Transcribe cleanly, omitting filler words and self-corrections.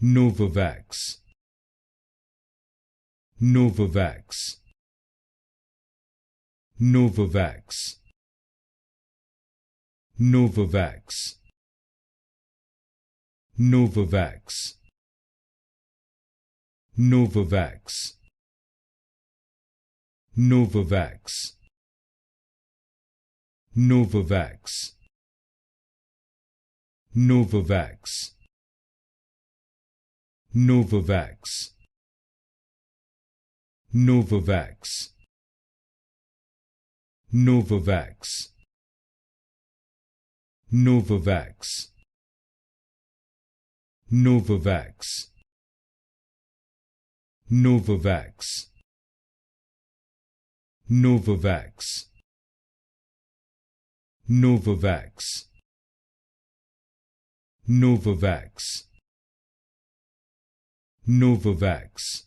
Novavax, Novavax, Novavax, Novavax, Novavax, Novavax, Novavax, Novavax, Novavax, Novavax, Novavax, Novavax, Novavax, Novavax, Novavax, Novavax, Novavax, Novavax, Novavax,